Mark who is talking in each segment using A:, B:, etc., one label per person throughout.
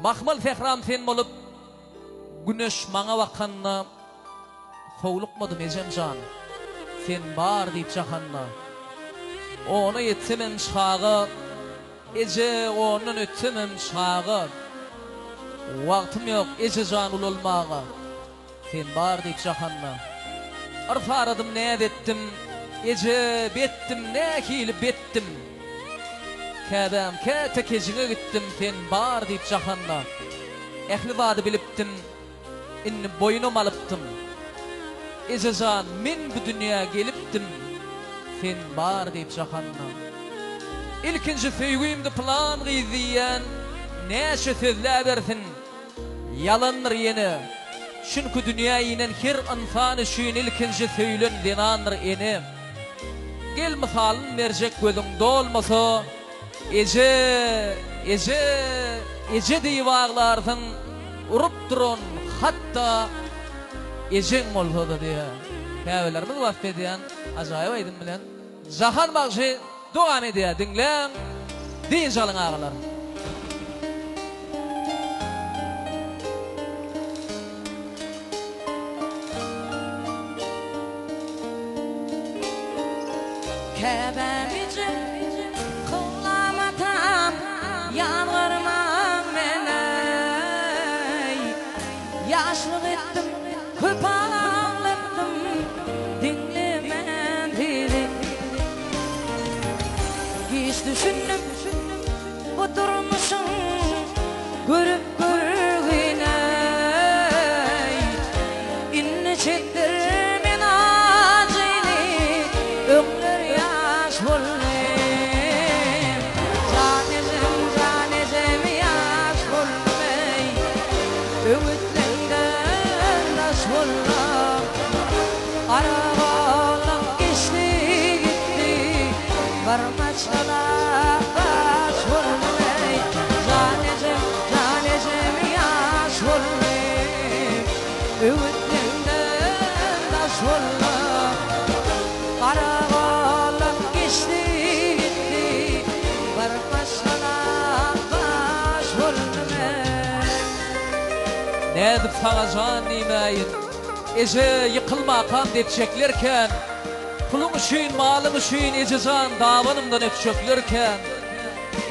A: Mahmal fehram sen bolup güneş maňa bakanna howlukmadym ejem jan sen bar diýip jahanna onu ýetsemem şaga eje ondan ötsemem şaga wagtym ýok eje jan ululmaga sen bar diýip jahanna arfaradım ne ettim eje bettim ne kilip bettim Käbäm käte kejine gittim sen bar diýip jahanna ehli wady bilipdim inni boýunum alypdym ejejan men bu dünýäge gelipdim sen bar diýip jahanna ilkinji feýgüýümdi plan gyzýan näçe sözler bersin yalandyr ýene çünki dünýä ýenen her insan üçin ilkinji söýlen denandyr ene gel misalyn berjek gözüň dolmasa Ece diýipaglaryň urup duran hatta ejeň bolsa-da diýe. Käbelerimiz wagt edýän ajaýyp aýdym bilen jahan bagşy dogam edýär diňleň diň jalyň agalar.
B: Käbämice yalvarmam meney yaşlyk etdim köp ağlattım dinlemen dili hiç düşündüm bu durmuşum görüp görgüney inni çektir men acıylı ömür yaş bolay Öğütlenden daş bollap Arabalar geçti gitti Varmaçlar baş bollay Canecem yaş bollay Öğütlenden daş bollap Arabalar geçti gitti Varmaçlar baş bollay
A: Nädip saňa jan diýmäýin eje ýykylmakam dep çeklerken puluň üçin malyň üçin eje jan dawanymdan öpçeklerken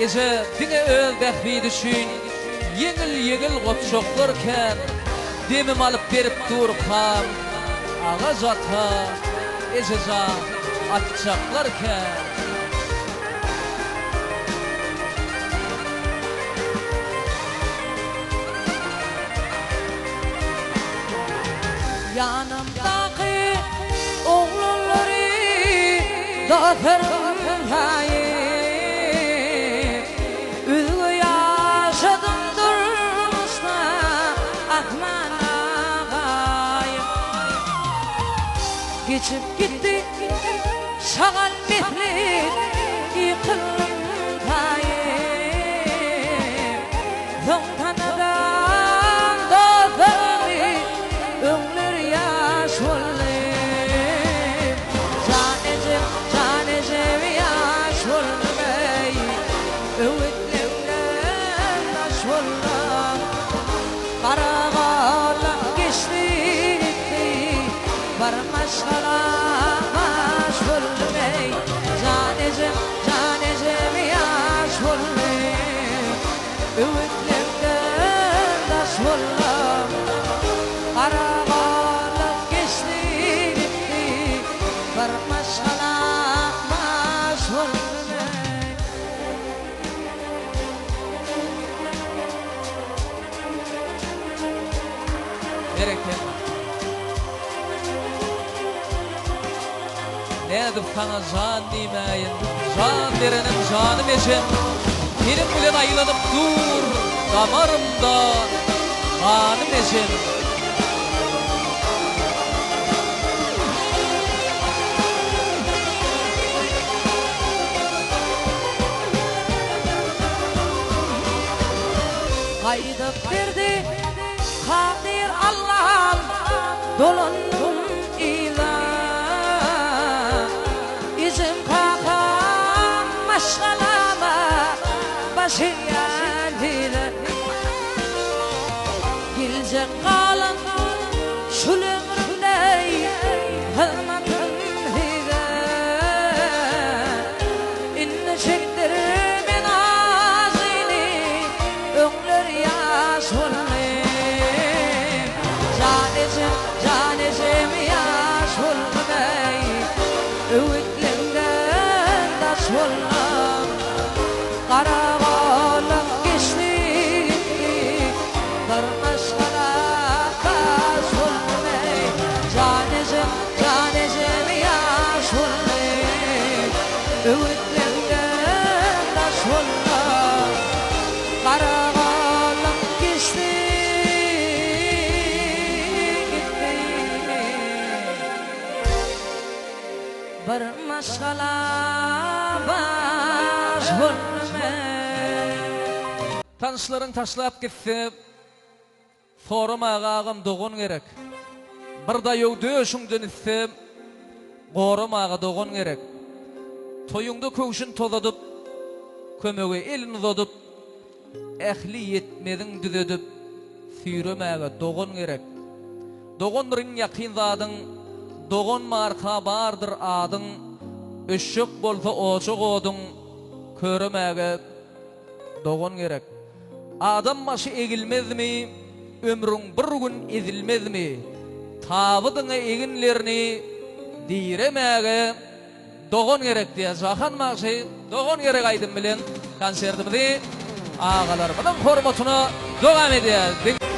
A: eje diňe öz bähri düşün ýeňil gotşoklarken demim alyp berip durkam aga jata eje jan atçaklarken
B: yanımdaki oğulları zaferim hayır üzgü yaşadım durmuşla ahman ağayım geçip gitti şagal mehlet yıkılım hayır zon tanıdan dağlarını ömür yaş bollay Canecem yaş bollay Öğütlemden taş bollay Karabalar geçti gitti Varmaçlar baş bollay Canecem yaş bollay Öğütlemden taş bollay Arabalar geçti gitti Varmaçlar baş bollay
A: Bereket Nädip saňa jan diýmäýin jan berenim janym ejem senin bilen aýlanyp dur damarymda ganym ejem
B: Qaydyp berdi Kadir Allah'ım dolandım ila izim kakam maşgalama başı yandile Gece kalan şul ömrümdey hılmatın hide İnne çektirmen ağzını öngler yaş olmayım Canecem yaş olmay Ümitlimden taş olmam Karakolum geçti Karmaşkala taş olmay Canecem yaş olmay Ümitlimden taş olmam Karakolum geçti Bir maşgala baş olmay
A: Tanışların taşlap gitse Sorum ağağım doğun gerek Bir da yow döşüngden ise Qorum ağa doğun gerek Toyunda kövşün tozadıp Kömöge elini uzadıp Ehli yetmedin düzedip Süyrem ağa doğun gerek Doğunların yakin zadın Doğun marka bardır adın Öşük bolsa oçuk odun Körem ağa doğun gerek Adam başı egilmez mi? Ömrün bir gün ezilmez mi? Tabıdına eginlerini diremeğe doğun gerek diye zahan maçı doğun gerek aydın bilen konsertimizi ağalarımızın hormatına devam ediyor.